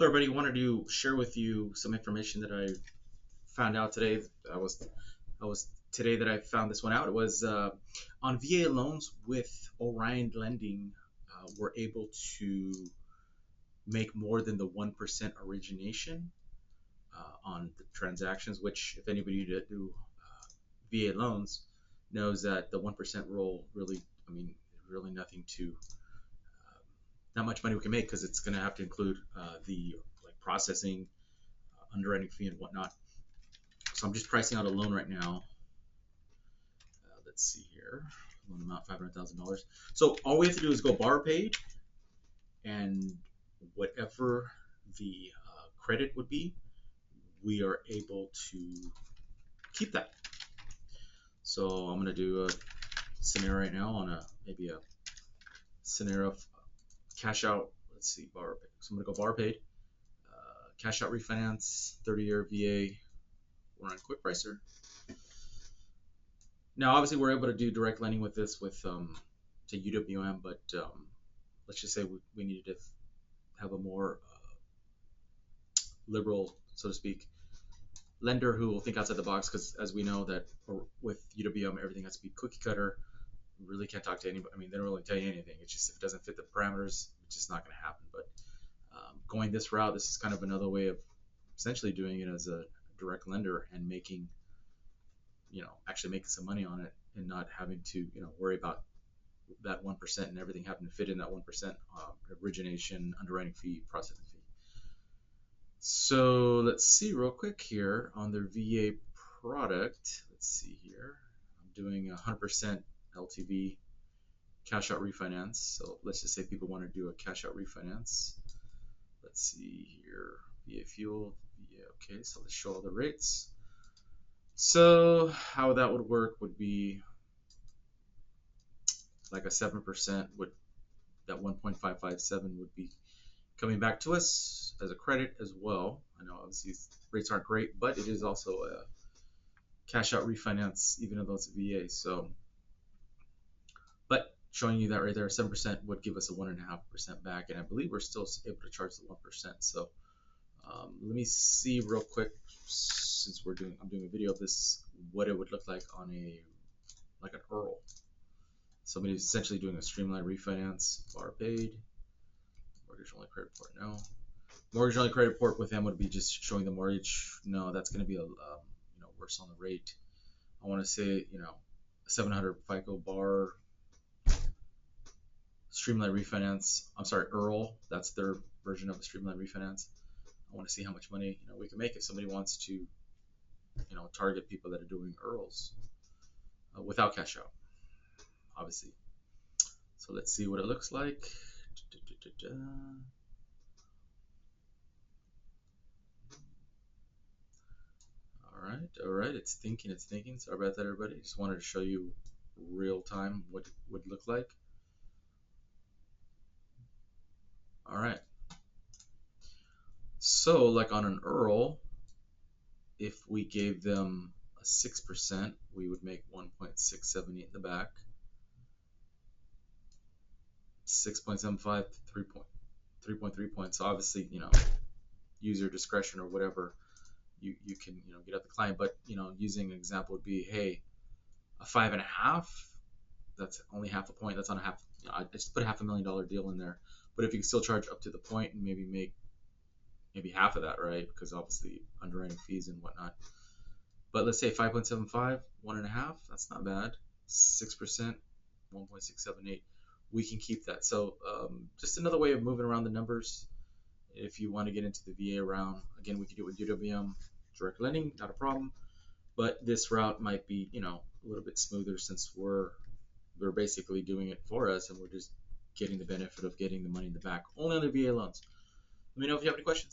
Hello, everybody. Wanted to share with you some information that I found out today. I was today that I found this one out. It was on VA loans with Orion Lending. We're able to make more than the 1% origination on the transactions. Which, if anybody that do VA loans knows that the 1% rule really, really nothing to not much money we can make because it's going to have to include the like processing, underwriting fee, and whatnot. So I'm just pricing out a loan right now. Let's see here. Loan amount $500,000. So all we have to do is go borrow paid, and whatever the credit would be, we are able to keep that. So I'm going to do a scenario right now on maybe a scenario of cash out. Let's see, borrow paid. So I'm going to go borrow paid, cash out refinance, 30-year VA. We're on quick pricer. Now, obviously, we're able to do direct lending with this with to UWM, but let's just say we needed to have a more liberal, so to speak, lender who will think outside the box. Because as we know that with UWM, everything has to be cookie cutter. We really can't talk to anybody. I mean, they don't really tell you anything. It's just if it doesn't fit the parameters, it's just not going to happen. But going this route, this is kind of another way of essentially doing it as a direct lender and making, actually making some money on it and not having to, worry about that 1% and everything having to fit in that 1% origination, underwriting fee, processing fee. So let's see real quick here on their VA product. Let's see here. I'm doing 100% LTV cash out refinance. So let's just say people want to do a cash out refinance. Let's see here. VA fuel. VA, okay, so let's show all the rates. So how that would work would be like a 7% would, that 1.557 would be coming back to us as a credit as well. I know obviously rates aren't great, but it is also a cash out refinance, even though it's a VA. So, but showing you that right there, 7% would give us a 1.5% back, and I believe we're still able to charge the 1%. So let me see real quick, since I'm doing a video of this, what it would look like on like an URL. Somebody's essentially doing a streamlined refinance, bar paid, mortgage only credit report, no. Mortgage only credit report with them would be just showing the mortgage. No, that's going to be a worse on the rate. I want to say 700 FICO bar, streamlined refinance. I'm sorry, URL. That's their version of a streamlined refinance. I want to see how much money we can make if somebody wants to target people that are doing URLs without cash out, obviously. So let's see what it looks like. All right, it's thinking. Sorry about that, everybody. Just wanted to show you real time what it would look like. All right. So like on an URL, if we gave them a 6%, we would make 1.678 in the back. 6.75 to 3.3 points. So obviously, use your discretion or whatever you can get at the client. But using an example would be, hey, a 5.5. That's only half a point. That's on a half. I just put a $500,000 deal in there. But if you can still charge up to the point and maybe make half of that, right? Because obviously underwriting fees and whatnot. But let's say 5.75, 1.5. That's not bad. 6%, 1.678. We can keep that. So just another way of moving around the numbers. If you want to get into the VA round, again, we can do it with UWM direct lending, not a problem. But this route might be, a little bit smoother since we're basically doing it for us and we're just getting the benefit of getting the money in the back only on the VA loans. Let me know if you have any questions.